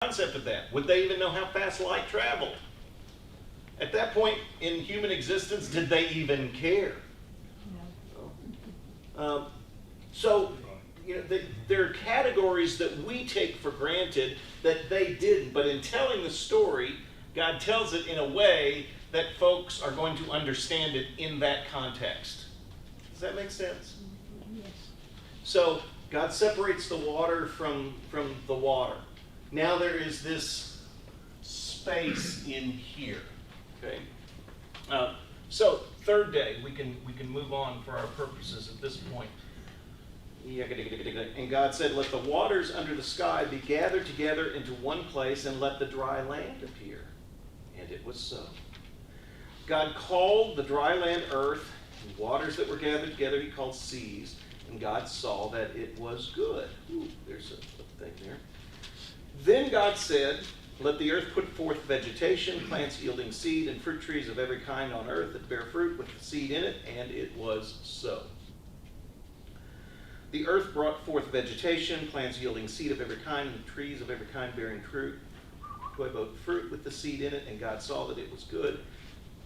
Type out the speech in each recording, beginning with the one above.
concept of that. Would they even know how fast light traveled? At that point in human existence, did they even care? So, there are categories that we take for granted that they didn't. But in telling the story, God tells it in a way that folks are going to understand it in that context. Does that make sense? Yes. So, God separates the water from the water. Now there is this space in here. Okay. So third day, we can move on for our purposes at this point. And God said, "Let the waters under the sky be gathered together into one place, and let the dry land appear." And it was so. God called the dry land earth, and waters that were gathered together he called seas. And God saw that it was good. Ooh, there's a thing there. Then God said, "Let the earth put forth vegetation, plants yielding seed, and fruit trees of every kind on earth that bear fruit with the seed in it." And it was so. The earth brought forth vegetation, plants yielding seed of every kind, and trees of every kind bearing fruit, both fruit with the seed in it. And God saw that it was good.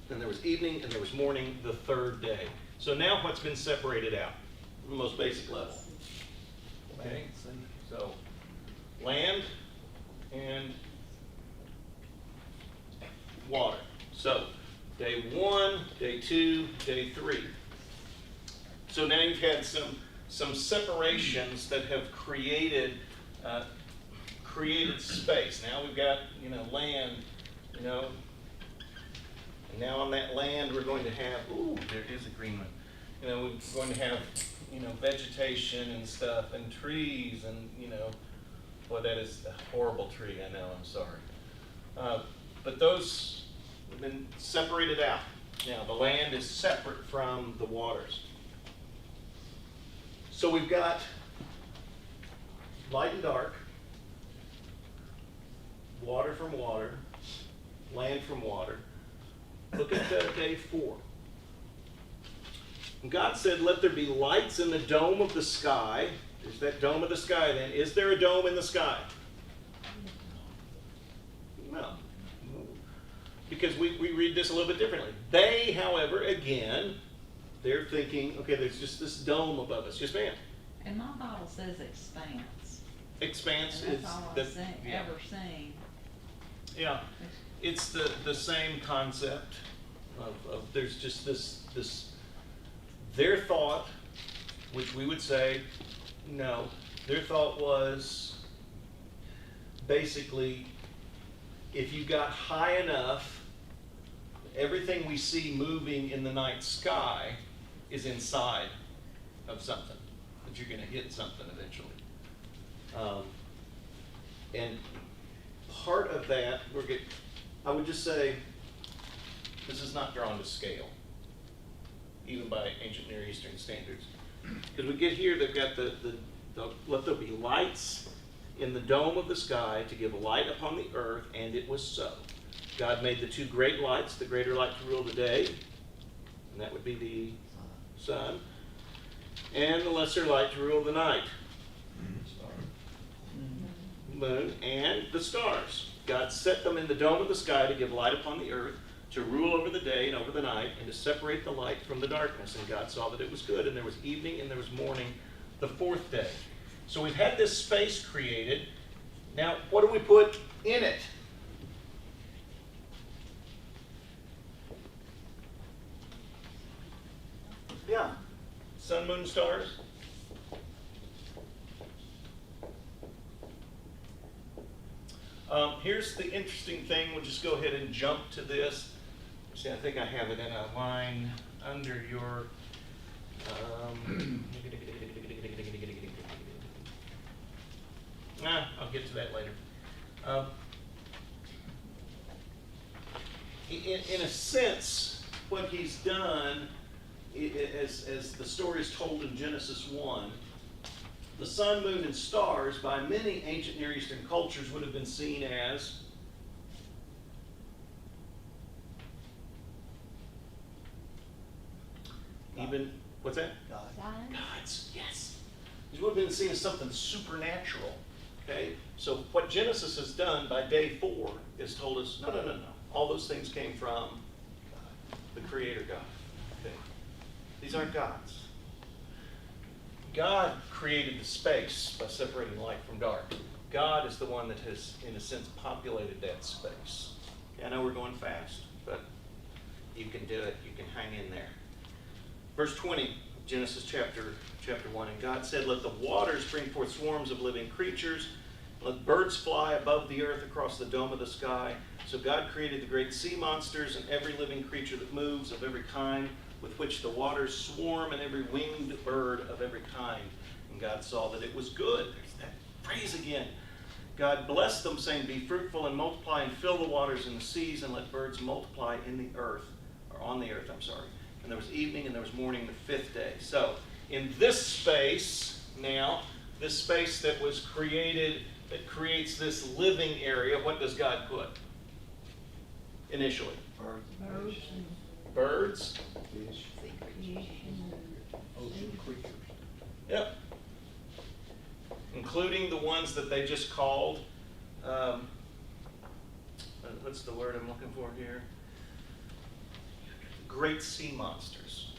Then there was evening and there was morning, the third day. So now what's been separated out? The most basic level. Okay, so land and water. So day 1, day 2, day 3. So now you've had some separations that have created space. Now we've got land, and now on that land we're going to have there is a green one. We're going to have vegetation and stuff and trees and boy, that is a horrible tree. I know. I'm sorry. But those have been separated out. Now the land is separate from the waters. So we've got light and dark, water from water, land from water. Look at day 4. And God said, "Let there be lights in the dome of the sky." There's that dome of the sky then. Is there a dome in the sky? No. Because we read this a little bit differently. They, however, again, they're thinking, okay, there's just this dome above us. Yes, ma'am? And my Bible says expanse. Expanse And is that's all the, I've ever seen. Yeah, it's the same concept of there's just this their thought, which we would say no. Their thought was basically if you got high enough, everything we see moving in the night sky is inside of something, that you're going to hit something eventually. And part of that, I would just say, this is not drawn to scale, even by ancient Near Eastern standards. Because we get here, they've got the let there be lights in the dome of the sky to give light upon the earth, and it was so. God made the 2 great lights, the greater light to rule the day, and that would be the sun, and the lesser light to rule the night, moon, and the stars. God set them in the dome of the sky to give light upon the earth, to rule over the day and over the night, and to separate the light from the darkness. And God saw that it was good, and there was evening and there was morning, the 4th day. So we've had this space created. Now, what do we put in it? Yeah. Sun, moon, stars. Here's the interesting thing. We'll just go ahead and jump to this. See, I think I have it in a line under your... I'll get to that later. In a sense, what he's done, as the story is told in Genesis 1, the sun, moon, and stars by many ancient Near Eastern cultures would have been seen as what's that? God. Sign. Gods, yes. These would have been seen as something supernatural. Okay? So what Genesis has done by day 4 is told us, no. All those things came from the Creator God. Okay? These aren't gods. God created the space by separating light from dark. God is the one that has, in a sense, populated that space. I know we're going fast, but you can do it. You can hang in there. Verse 20, Genesis chapter 1. And God said, let the waters bring forth swarms of living creatures. Let birds fly above the earth across the dome of the sky. So God created the great sea monsters and every living creature that moves of every kind, with which the waters swarm, and every winged bird of every kind. And God saw that it was good. There's that phrase again. God blessed them, saying, be fruitful and multiply and fill the waters in the seas, and let birds multiply in the earth, or on the earth, I'm sorry. And there was evening and there was morning the 5th day. So in this space now, this space that was created, that creates this living area, what does God put initially? Birds Birds. Fish, and ocean creatures. Yep. Including the ones that they just called, what's the word I'm looking for here? Great sea monsters.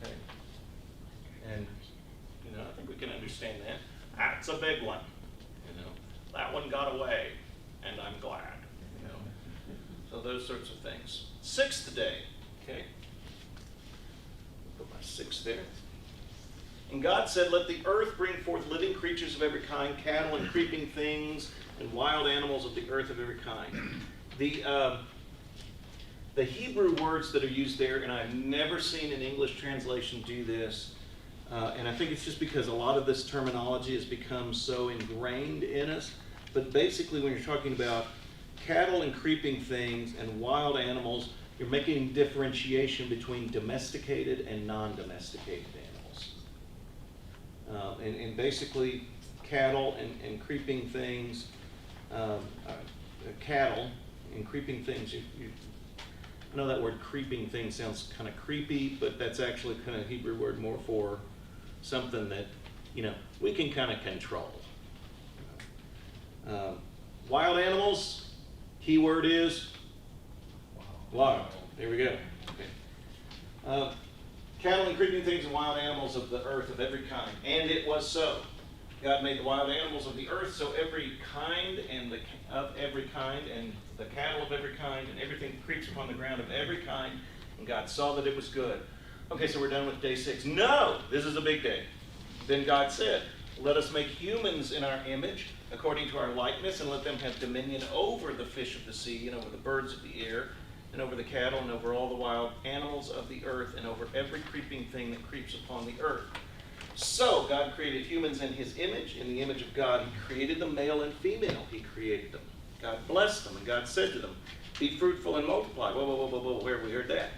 Okay. And, I think we can understand that. That's a big one. That one got away, and I'm glad. So those sorts of things. 6th day. Okay. Put my 6 there. And God said, let the earth bring forth living creatures of every kind, cattle and creeping things, and wild animals of the earth of every kind. The Hebrew words that are used there, and I've never seen an English translation do this, and I think it's just because a lot of this terminology has become so ingrained in us, but basically when you're talking about cattle and creeping things and wild animals, you're making differentiation between domesticated and non-domesticated animals. And basically cattle and creeping things, cattle and creeping things, I know that word creeping thing sounds kind of creepy, but that's actually kind of Hebrew word more for something that, we can kind of control. Wild animals, key word is wild. There we go. Okay. Cattle and creeping things and wild animals of the earth of every kind. And it was so. God made the wild animals of the earth, so every kind and of every kind, and the cattle of every kind, and everything that creeps upon the ground of every kind. And God saw that it was good. Okay, so we're done with day 6. No, this is a big day. Then God said, let us make humans in our image, according to our likeness, and let them have dominion over the fish of the sea, and over the birds of the air, and over the cattle, and over all the wild animals of the earth, and over every creeping thing that creeps upon the earth. So God created humans in his image. In the image of God, he created them, male and female. He created them. God blessed them, and God said to them, be fruitful and multiply. Whoa, where have we heard that?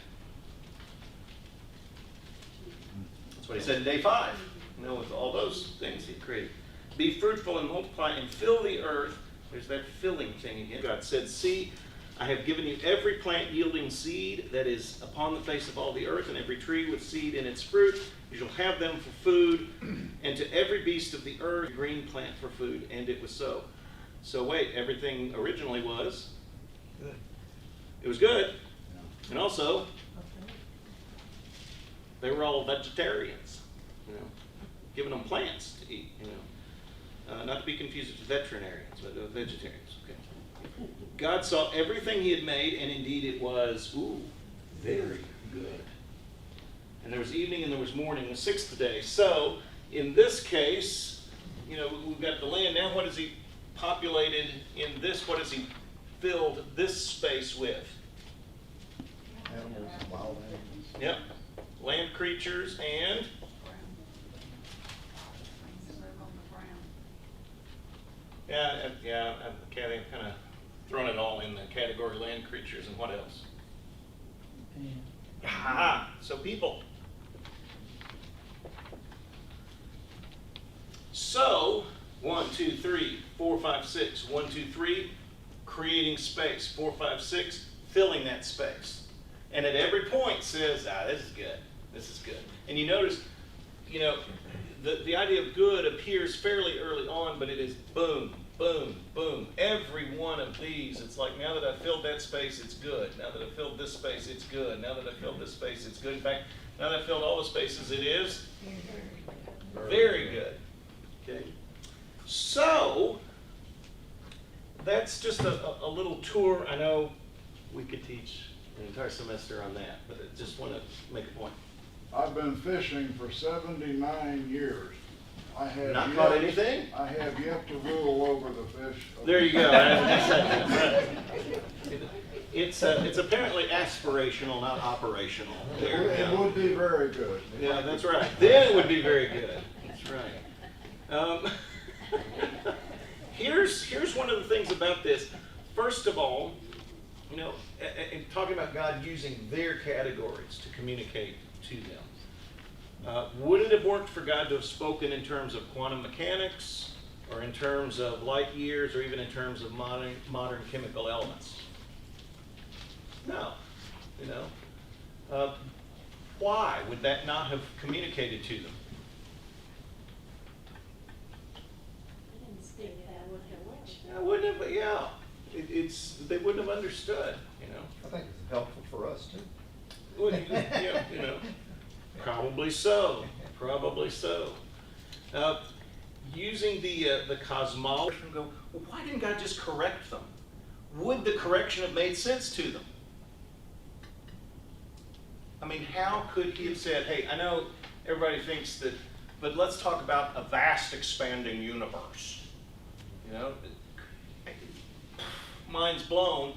That's what he said in day 5. With all those things he created. Be fruitful and multiply and fill the earth. There's that filling thing again. God said, see, I have given you every plant yielding seed that is upon the face of all the earth, and every tree with seed in its fruit. You shall have them for food, and to every beast of the earth, a green plant for food. And it was so. So wait, everything originally was Good. It was good. And also, they were all vegetarians, giving them plants to eat, not to be confused with veterinarians, but vegetarians. Okay. God saw everything he had made, and indeed it was, very good. And there was evening and there was morning, the 6th day. So, in this case, we've got the land. Now what has he populated in this? What has he filled this space with? Animals and wild animals. Yep. Land creatures and Kathy, I'm kind of throwing it all in the category land creatures, and what else? So people. So 1, 2, 3, 4, 5, 6. 1, 2, 3, creating space. 4, 5, 6, filling that space. And at every point says, this is good. This is good. And you notice, the idea of good appears fairly early on, but it is boom, boom, boom. Every one of these, it's like, now that I've filled that space, it's good. Now that I've filled this space, it's good. Now that I've filled this space, it's good. In fact, now that I've filled all the spaces, it is very good. Okay? So, that's just a little tour. I know we could teach an entire semester on that, but I just want to make a point. I've been fishing for 79 years. I have Not yet- caught anything? I have yet to rule over the fish. There you go. It's apparently aspirational, not operational. There you It go. would be very good. Yeah, that's right. Then it would be very good. That's right. Here's one of the things about this. First of all, you know, in talking about God using their categories to communicate to them, would it have worked for God to have spoken in terms of quantum mechanics, or in terms of light years, or even in terms of modern chemical elements? No. You know, why would that not have communicated to them? I didn't speak that would have worked. I wouldn't have. Yeah, they wouldn't have understood. You know. I think it's helpful for us too. Well, yeah, you know, probably so. Probably so. Using the cosmology, go, well, why didn't God just correct them? Would the correction have made sense to them? I mean, how could he have said, hey, I know everybody thinks that, but let's talk about a vast expanding universe. You know, mind's blown.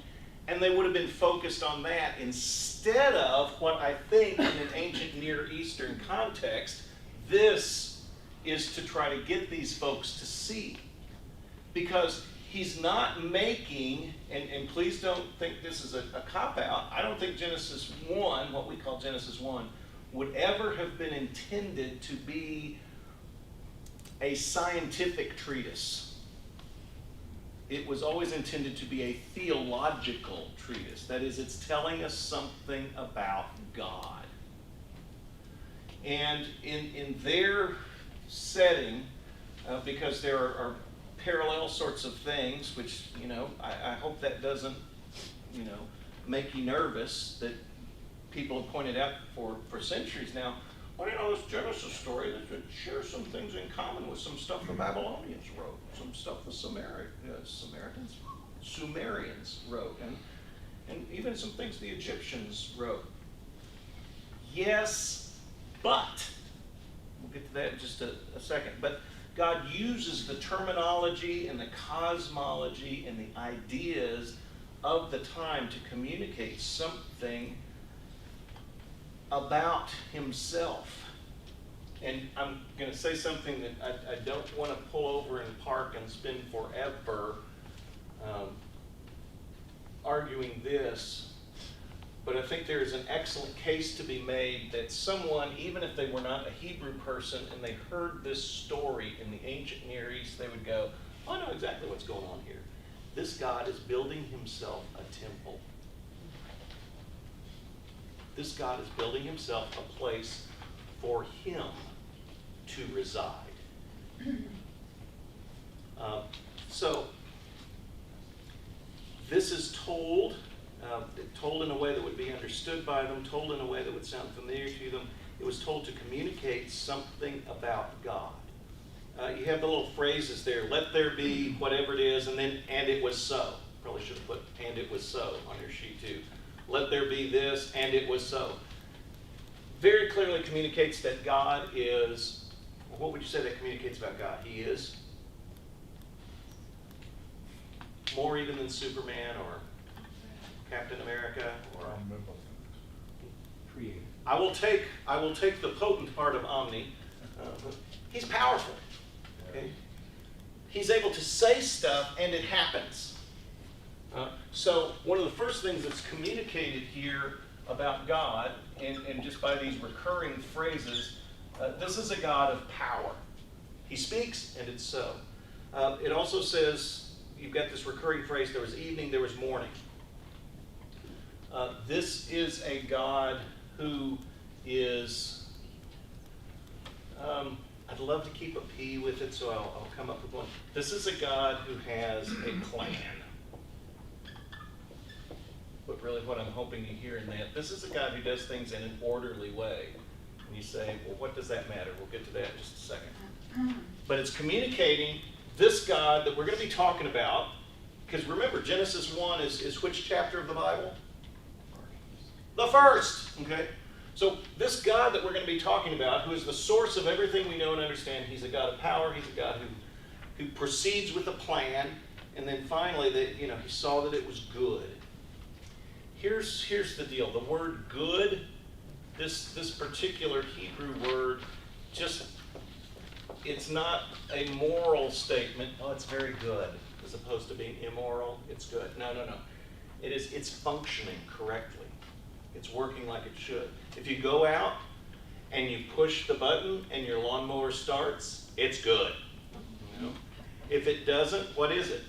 And they would have been focused on that instead of what I think in an ancient Near Eastern context, this is to try to get these folks to see. Because he's not making, and please don't think this is a cop-out, I don't think Genesis 1, what we call Genesis 1, would ever have been intended to be a scientific treatise. It was always intended to be a theological treatise. That is, it's telling us something about God. And in their setting, because there are parallel sorts of things, which, you know, I hope that doesn't, you know, make you nervous, that people have pointed out for centuries now, well, you know, this Genesis story, that should share some things in common with some stuff the Babylonians wrote, some stuff the Sumerians wrote, and even some things the Egyptians wrote. Yes, but, we'll get to that in just a second, but God uses the terminology and the cosmology and the ideas of the time to communicate something about himself. And I'm going to say something that I don't want to pull over and park and spend forever arguing this, but I think there is an excellent case to be made that someone, even if they were not a Hebrew person and they heard this story in the ancient Near East, they would go, oh, I know exactly what's going on here. This God is building himself a temple. This God is building himself a place for him to reside. So, this is told in a way that would be understood by them, told in a way that would sound familiar to them. It was told to communicate something about God. You have the little phrases there, let there be whatever it is, and then, and it was so. Probably should have put, and it was so on your sheet too. Let there be this, and it was so. Very clearly communicates that God is, what would you say that communicates about God? He is more even than Superman or Captain America or Creator. I will take the potent part of omni. He's powerful. Okay? He's able to say stuff and it happens. So one of the first things that's communicated here about God, and just by these recurring phrases, this is a God of power. He speaks and it's so. It also says, you've got this recurring phrase, there was evening, there was morning. This is a God who is I'd love to keep a P with it, so I'll come up with one. This is a God who has a plan. But really what I'm hoping you hear in that, this is a God who does things in an orderly way. And you say, well, what does that matter? We'll get to that in just a second. But it's communicating this God that we're going to be talking about, because remember, Genesis 1 is which chapter of the Bible? The first, okay? So this God that we're going to be talking about, who is the source of everything we know and understand, he's a God of power, he's a God who proceeds with a plan, and then finally that he saw that it was good. Here's the deal. The word good, this particular Hebrew word, it's not a moral statement. Oh, it's very good, as opposed to being immoral. It's good. No. It's functioning correctly. It's working like it should. If you go out and you push the button and your lawnmower starts, it's good. If it doesn't, what is it?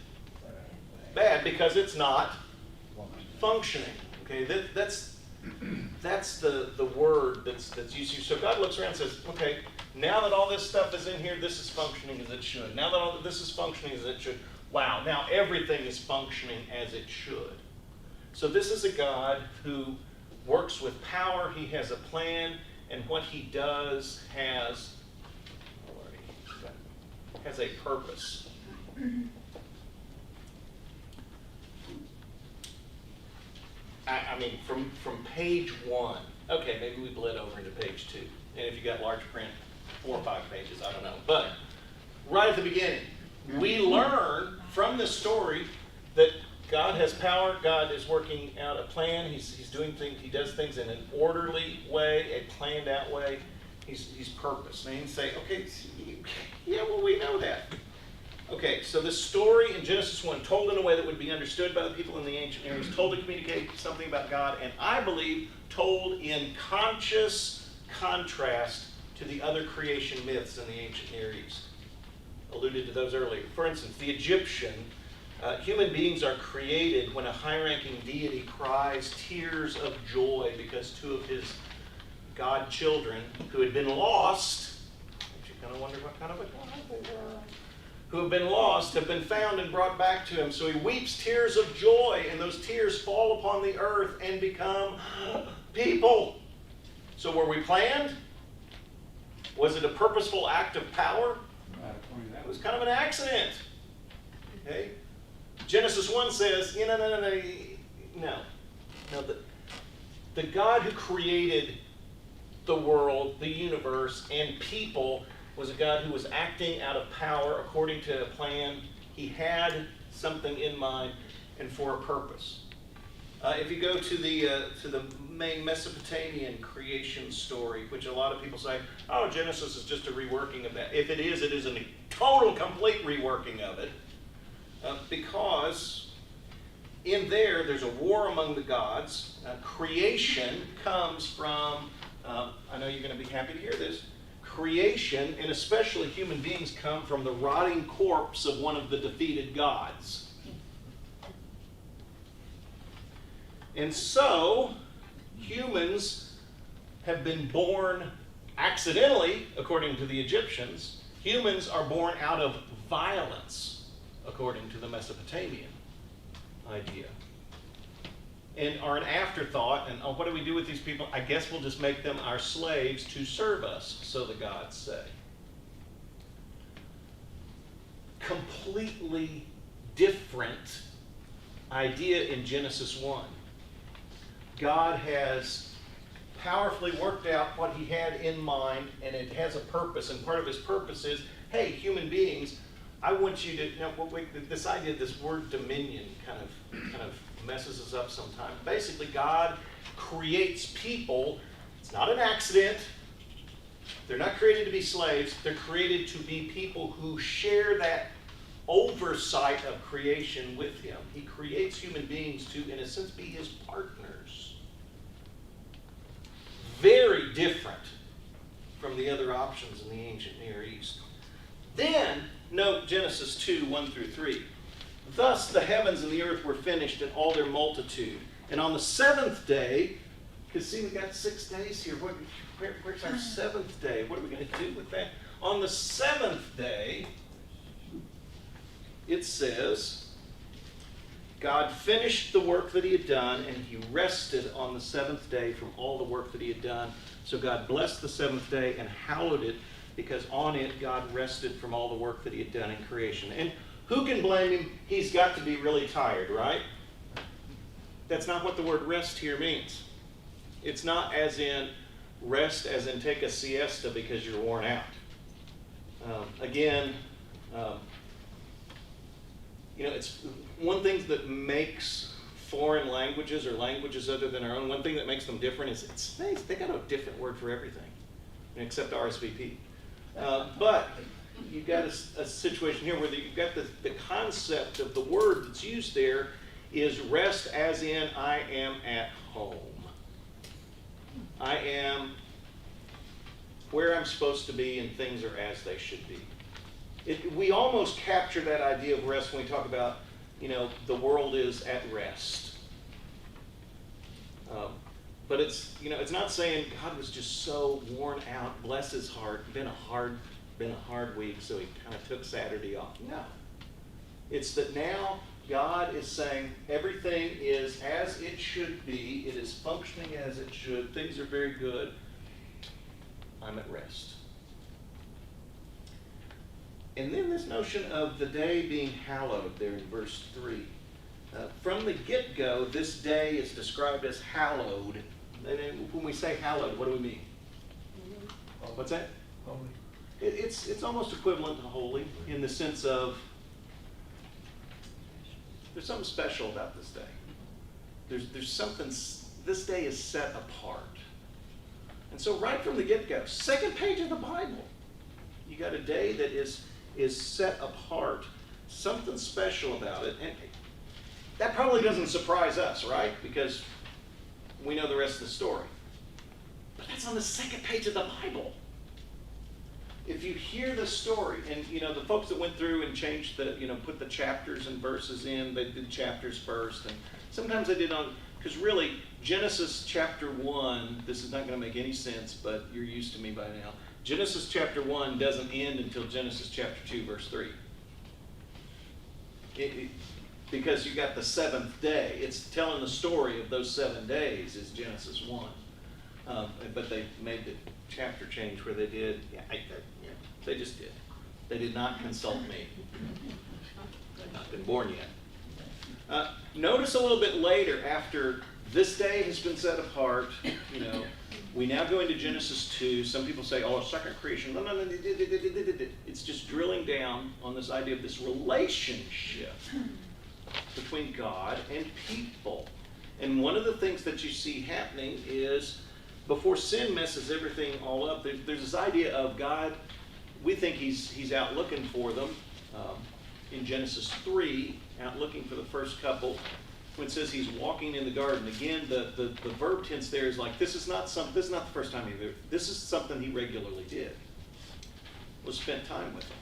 Bad, because it's not functioning. Okay, that's the word that's used here. So God looks around and says, okay, now that all this stuff is in here, this is functioning as it should. Now that all this is functioning as it should, wow, now everything is functioning as it should. So this is a God who works with power. He has a plan, and what he does has a purpose. I mean, from page 1, okay, maybe we bled over into page 2. And if you got large print, 4 or 5 pages, I don't know. But right at the beginning, we learn from this story that God has power. God is working out a plan. He's doing things. He does things in an orderly way, a planned out way. He's purposed. And you can say, okay, yeah, well, we know that. Okay, so this story in Genesis 1, told in a way that would be understood by the people in the ancient Near East, told to communicate something about God, and I believe told in conscious contrast to the other creation myths in the ancient Near East. Alluded to those earlier. For instance, the Egyptian, human beings are created when a high-ranking deity cries tears of joy because 2 of his God children who had been lost, you kind of wonder what kind of a God they were, who have been lost, have been found and brought back to him. So he weeps tears of joy, and those tears fall upon the earth and become people. So were we planned? Was it a purposeful act of power? It was kind of an accident. Okay? Genesis 1 says, no. The God who created the world, the universe, and people was a God who was acting out of power according to a plan. He had something in mind and for a purpose. If you go to the main Mesopotamian creation story, which a lot of people say, oh, Genesis is just a reworking of that. If it is a total, complete reworking of it, because in there's a war among the gods. Creation comes from, I know you're going to be happy to hear this, creation, and especially human beings, come from the rotting corpse of one of the defeated gods. And so, humans have been born accidentally, according to the Egyptians. Humans are born out of violence, according to the Mesopotamian idea. And are an afterthought, and what do we do with these people? I guess we'll just make them our slaves to serve us, so the gods say. Completely different idea in Genesis 1. God has powerfully worked out what he had in mind, and it has a purpose, and part of his purpose is, hey, human beings, I want you to, this idea, this word dominion kind of messes us up sometimes. Basically, God creates people. It's not an accident. They're not created to be slaves. They're created to be people who share that oversight of creation with him. He creates human beings to, in a sense, be his partners. Very different from the other options in the ancient Near East. Then, note Genesis 2, 1 through 3. Thus the heavens and the earth were finished in all their multitude. And on the 7th day, because see, we've got 6 days here. Where's our 7th day? What are we going to do with that? On the seventh day, it says, God finished the work that he had done, and he rested on the seventh day from all the work that he had done. So God blessed the seventh day and hallowed it, because on it God rested from all the work that he had done in creation. And who can blame him? He's got to be really tired, right? That's not what the word rest here means. It's not as in rest as in take a siesta because you're worn out. It's one thing that makes foreign languages or languages other than our own, one thing that makes them different is they got a different word for everything, except RSVP. But you've got a situation here where you've got the concept of the word that's used there is rest as in I am at home. I am where I'm supposed to be and things are as they should be. We almost capture that idea of rest when we talk about, the world is at rest. But it's not saying God was just so worn out, bless his heart, been a hard week, so he kind of took Saturday off. No. It's that now God is saying everything is as it should be. It is functioning as it should. Things are very good. I'm at rest. And then this notion of the day being hallowed there in verse 3. From the get-go, this day is described as hallowed. And when we say hallowed, what do we mean? What's that? Holy. It's almost equivalent to holy in the sense of there's something special about this day. There's something, this day is set apart. And so right from the get-go, second page of the Bible, you got a day that is set apart, something special about it. And that probably doesn't surprise us, right? Because we know the rest of the story. But that's on the second page of the Bible. If you hear the story, and the folks that went through and changed put the chapters and verses in, they did chapters first, and sometimes they did because really, Genesis chapter 1, this is not going to make any sense, but you're used to me by now. Genesis chapter 1 doesn't end until Genesis chapter 2, verse 3. Because you got the seventh day. It's telling the story of those 7 days is Genesis 1. But they made the chapter change where they did, they just did. They did not consult me. I've not been born yet. Notice a little bit later, after this day has been set apart, we now go into Genesis 2. Some people say, second creation. No. It's just drilling down on this idea of this relationship between God and people. And one of the things that you see happening is, before sin messes everything all up, there's this idea of God, we think he's out looking for them. In Genesis 3, out looking for the first couple, when it says he's walking in the garden, again, the verb tense there is like, this is not the first time either. This is something he regularly did, was spent time with them,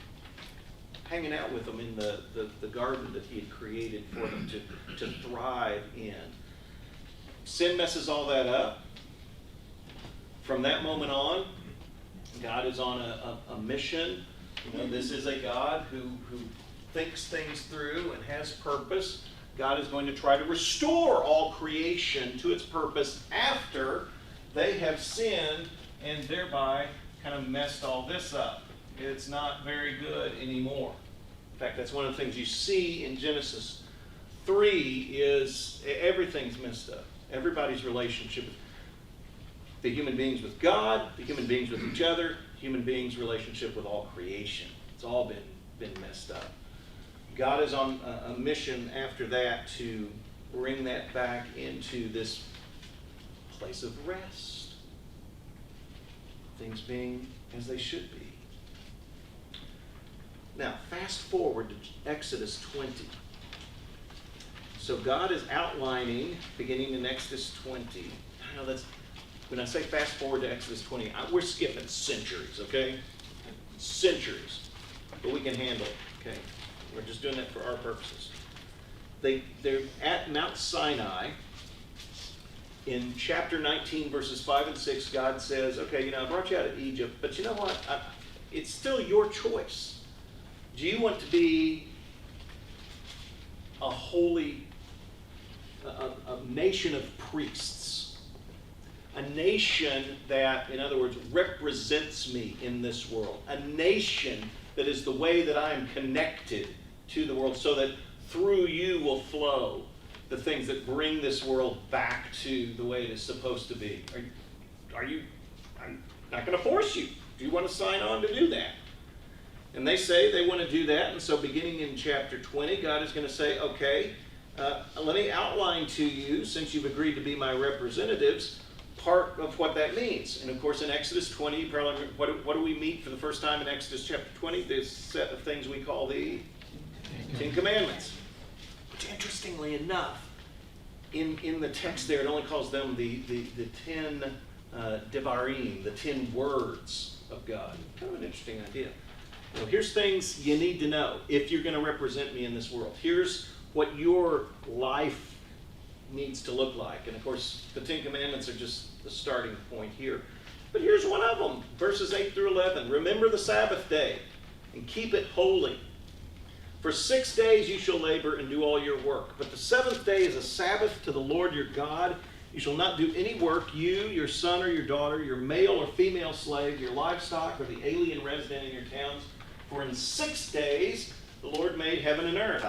hanging out with them in the garden that he had created for them to thrive in. Sin messes all that up. From that moment on, God is on a mission. This is a God who thinks things through and has purpose. God is going to try to restore all creation to its purpose after they have sinned and thereby kind of messed all this up. It's not very good anymore. In fact, that's one of the things you see in Genesis 3 is everything's messed up. Everybody's relationship, the human beings with God, the human beings with each other, human beings' relationship with all creation. It's all been messed up. God is on a mission after that to bring that back into this place of rest. Things being as they should be. Now, fast forward to Exodus 20. So God is outlining, beginning in Exodus 20. I know when I say fast forward to Exodus 20, we're skipping centuries, okay? Centuries. But we can handle it, okay? We're just doing that for our purposes. They're at Mount Sinai. In chapter 19, verses 5 and 6, God says, okay, I brought you out of Egypt, but you know what? it's still your choice. Do you want to be a holy, a nation of priests? A nation that, in other words, represents me in this world. A nation that is the way that I am connected to the world, so that through you will flow the things that bring this world back to the way it is supposed to be. I'm not going to force you. Do you want to sign on to do that? And they say they want to do that, and so beginning in chapter 20, God is going to say, okay, let me outline to you, since you've agreed to be my representatives, part of what that means. And of course, in Exodus 20, probably, what do we meet for the first time in Exodus chapter 20? This set of things we call the Ten Commandments. Which, interestingly enough, in the text there, it only calls them the 10 Devarim, the 10 words of God. Kind of an interesting idea. Now, here's things you need to know if you're going to represent me in this world. Here's what your life needs to look like. And of course, the 10 Commandments are just the starting point here. But here's one of them, verses 8 through 11. Remember the Sabbath day and keep it holy. For 6 days you shall labor and do all your work. But the seventh day is a Sabbath to the Lord your God. You shall not do any work, you, your son or your daughter, your male or female slave, your livestock, or the alien resident in your towns. For in 6 days the Lord made heaven and earth,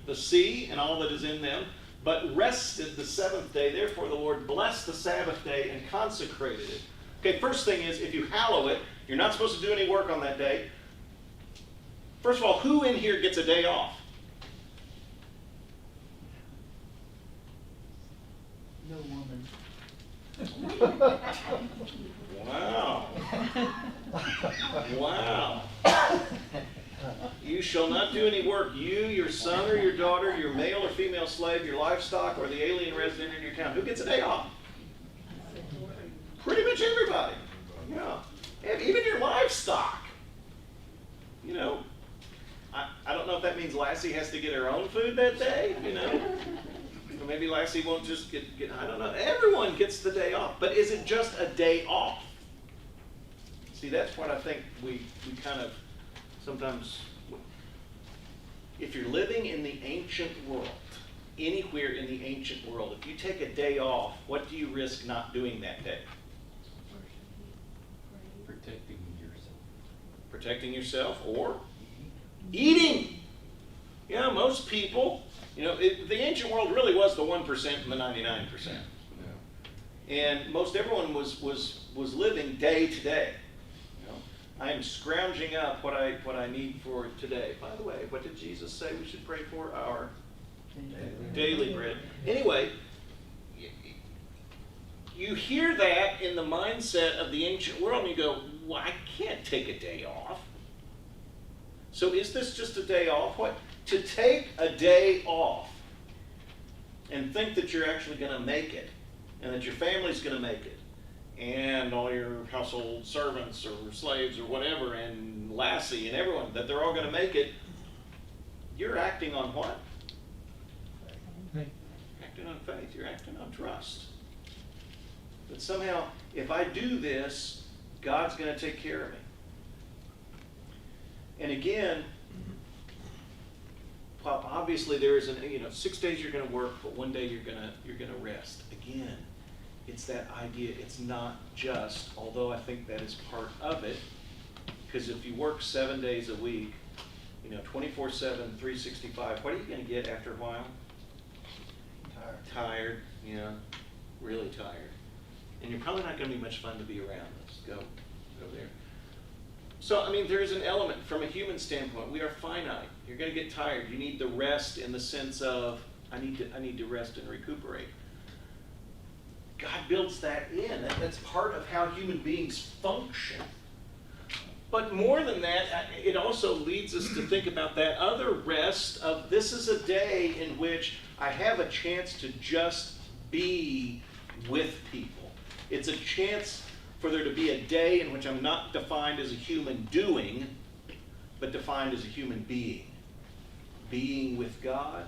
the sea and all that is in them, but rested the seventh day. Therefore the Lord blessed the Sabbath day and consecrated it. Okay, first thing is, if you hallow it, you're not supposed to do any work on that day. First of all, who in here gets a day off? No woman. Wow. Wow. You shall not do any work, you, your son or your daughter, your male or female slave, your livestock, or the alien resident in your town. Who gets a day off? Pretty much everybody. Yeah. And even your livestock. You know, I don't know if that means Lassie has to get her own food that day, you know. Or maybe Lassie won't just get, I don't know. Everyone gets the day off. But is it just a day off? See, that's what I think we kind of sometimes, if you're living in the ancient world, anywhere in the ancient world, if you take a day off, what do you risk not doing that day? Protecting yourself. Protecting yourself or eating. Yeah, most people, you know, the ancient world really was the 1% and the 99%. And most everyone was living day to day. You know, I am scrounging up what I need for today. By the way, what did Jesus say we should pray for? Our daily bread. Anyway, you hear that in the mindset of the ancient world and you go, well, I can't take a day off. So is this just a day off? What? To take a day off and think that you're actually going to make it and that your family's going to make it and all your household servants or slaves or whatever and Lassie and everyone, that they're all going to make it, you're acting on what? Faith. Acting on faith. You're acting on trust. But somehow, if I do this, God's going to take care of me. And again, while obviously there is 6 days you're going to work, but one day you're going to rest. Again, it's that idea. It's not just, although I think that is part of it, because if you work 7 days a week, 24/7, 365, what are you going to get after a while? Tired, really tired. And you're probably not going to be much fun to be around. Let's go there. So, I mean, there is an element from a human standpoint. We are finite. You're going to get tired. You need the rest in the sense of, I need to rest and recuperate. God builds that in. That's part of how human beings function. But more than that, it also leads us to think about that other rest of, this is a day in which I have a chance to just be with people. It's a chance for there to be a day in which I'm not defined as a human doing, but defined as a human being. Being with God,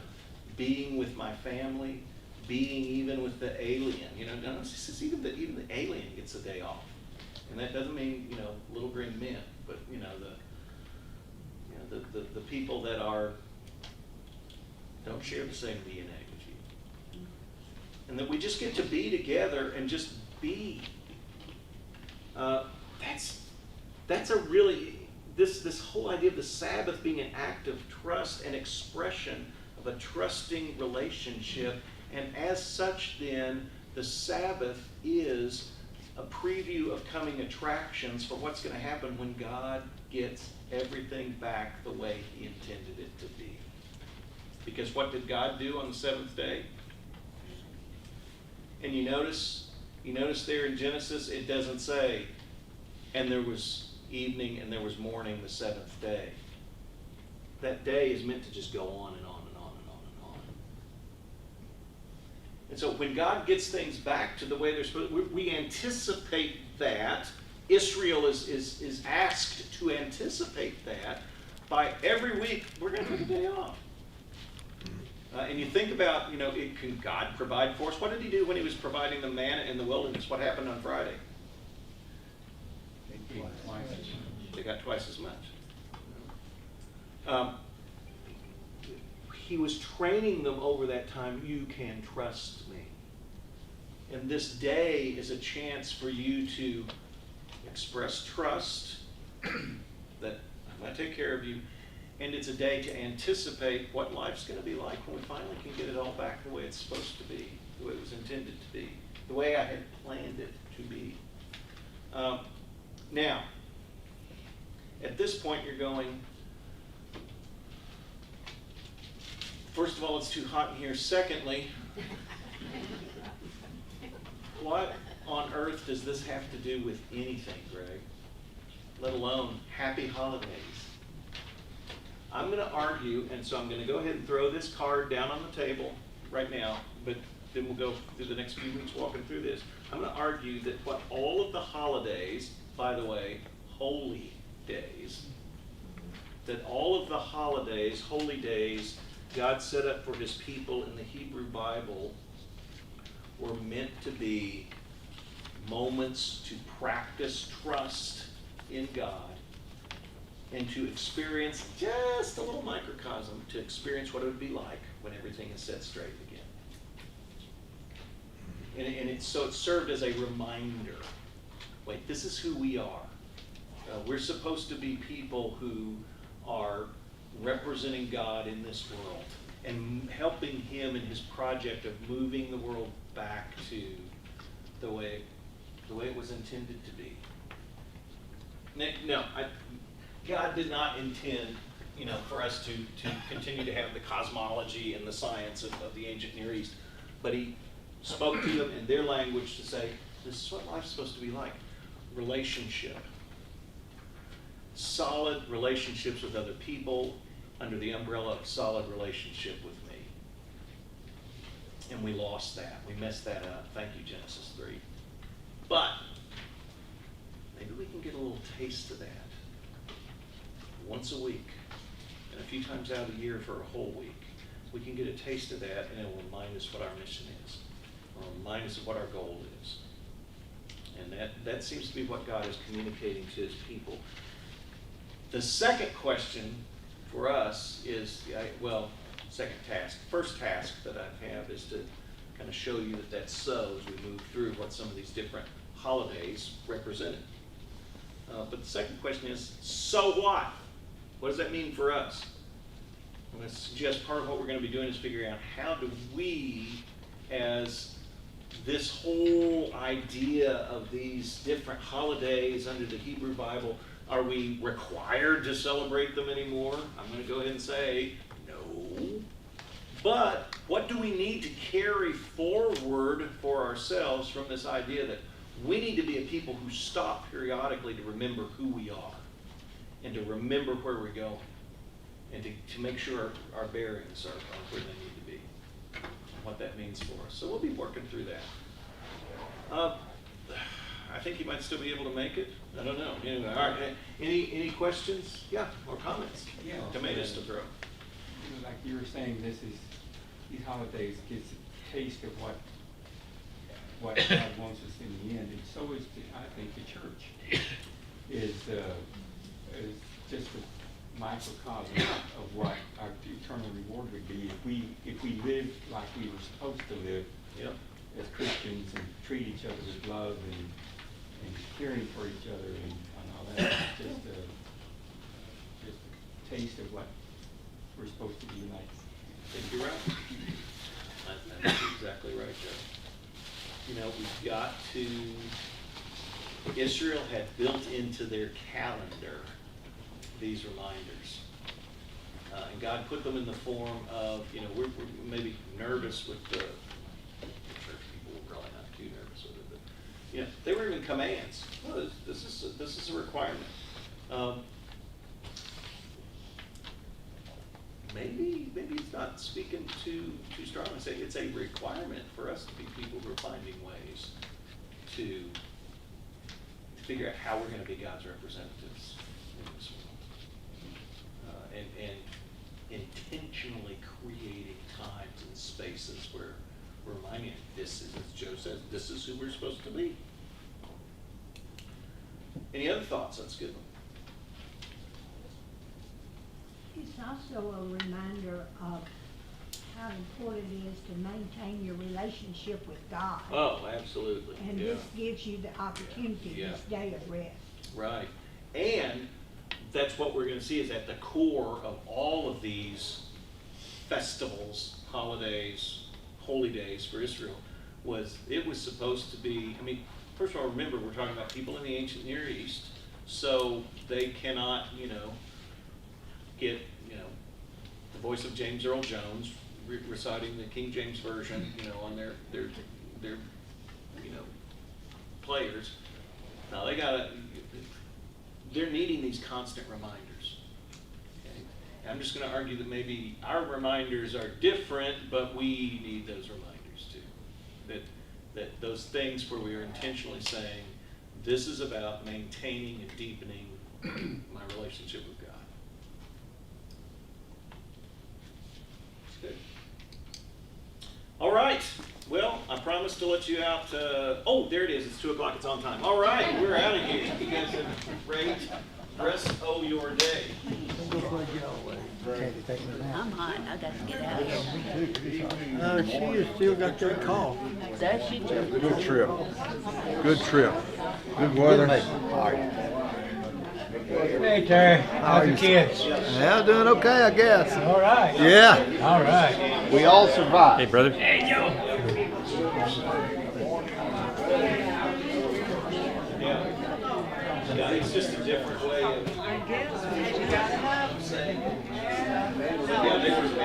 being with my family, being even with the alien. Even the alien gets a day off. And that doesn't mean, little green men, but, the people that don't share the same DNA with you. And that we just get to be together and just be. That's a really, this whole idea of the Sabbath being an act of trust and expression of a trusting relationship. And as such then, the Sabbath is a preview of coming attractions for what's going to happen when God gets everything back the way he intended it to be. Because what did God do on the seventh day? And you notice there in Genesis, it doesn't say, and there was evening and there was morning the seventh day. That day is meant to just go on and on and on and on and on. And so when God gets things back to the way they're supposed to, we anticipate that. Israel is asked to anticipate that by every week, we're going to take a day off. And you think about, can God provide for us? What did he do when he was providing the manna in the wilderness? What happened on Friday? They gave twice as much. They got twice as much. He was training them over that time. You can trust me. And this day is a chance for you to express trust that I'm going to take care of you. And it's a day to anticipate what life's going to be like when we finally can get it all back the way it's supposed to be, the way it was intended to be, the way I had planned it to be. Now, at this point you're going, first of all, it's too hot in here. Secondly, what on earth does this have to do with anything, Greg? Let alone happy holidays. I'm going to argue, and so I'm going to go ahead and throw this card down on the table right now, but then we'll go through the next few weeks walking through this. I'm going to argue that what all of the holidays, by the way, holy days, that all of the holidays, holy days, God set up for his people in the Hebrew Bible were meant to be moments to practice trust in God and to experience just a little microcosm to experience what it would be like when everything is set straight again. And so it served as a reminder. Wait, this is who we are. We're supposed to be people who are representing God in this world and helping him in his project of moving the world back to the way it was intended to be. No, God did not intend, for us to continue to have the cosmology and the science of the ancient Near East, but he spoke to them in their language to say, this is what life's supposed to be like. Relationship. Solid relationships with other people under the umbrella of solid relationship with me. And we lost that. We messed that up. Thank you, Genesis 3. But maybe we can get a little taste of that once a week and a few times out of the year for a whole week. We can get a taste of that, and it will remind us what our mission is. It will remind us of what our goal is. And that seems to be what God is communicating to his people. The second question for us is, second task. First task that I have is to kind of show you that that's so as we move through what some of these different holidays represented. But the second question is, so what? What does that mean for us? I'm going to suggest part of what we're going to be doing is figuring out how do we, as this whole idea of these different holidays under the Hebrew Bible, are we required to celebrate them anymore? I'm going to go ahead and say no. But what do we need to carry forward for ourselves from this idea that we need to be a people who stop periodically to remember who we are and to remember where we're going and to make sure our bearings are where they need to be and what that means for us. So we'll be working through that. I think you might still be able to make it. I don't know. Anyway, all right. Any questions? Yeah, or comments? Yeah. Tomatoes to throw. Like you were saying, these holidays gives a taste of what what God wants us in the end, and so is, I think, the church is just a microcosm of what our eternal reward would be if we lived like we were supposed to live Yep. as Christians and treat each other with love and caring for each other and all that. It's just a taste of what we're supposed to be like. I think you're right. I think you're exactly right, Joe. You know, we've got to, Israel had built into their calendar these reminders. And God put them in the form of, you know, we're maybe nervous with the church people, were probably not too nervous with it, but, you know, they were even commands. Oh, this is a requirement. Maybe it's not speaking too strong. I say it's a requirement for us to be people who are finding ways to figure out how we're going to be God's representatives in this world, and intentionally creating times and spaces where we're reminding this is, as Joe says, this is who we're supposed to be. Any other thoughts? Let's give them. It's also a reminder of how important it is to maintain your relationship with God. Oh, absolutely. And Yeah. this gives you the opportunity, Yeah. this day of rest. Right. And that's what we're going to see is at the core of all of these festivals, holidays, holy days for Israel, it was supposed to be, I mean, first of all, remember, we're talking about people in the ancient Near East, so they cannot, get, the voice of James Earl Jones reciting the King James Version, on their players. Now they're needing these constant reminders. Okay? And I'm just going to argue that maybe our reminders are different, but we need those reminders too. That those things where we are intentionally saying, this is about maintaining and deepening my relationship with God. Good. All right. Well, I promised to let you out. Oh, there it is. It's 2 o'clock. It's on time. All right. We're out of here. You guys have a great rest of your day. I'm hot. I got to get out of here. She has still got that cough. Does she? Good trip. Good trip. Good weather. Hey, Terry. How's the kids? Yeah, doing okay, I guess. All right. Yeah. All right. We all survived. Hey, brother. Yeah, it's just a different way of saying. Yeah, they were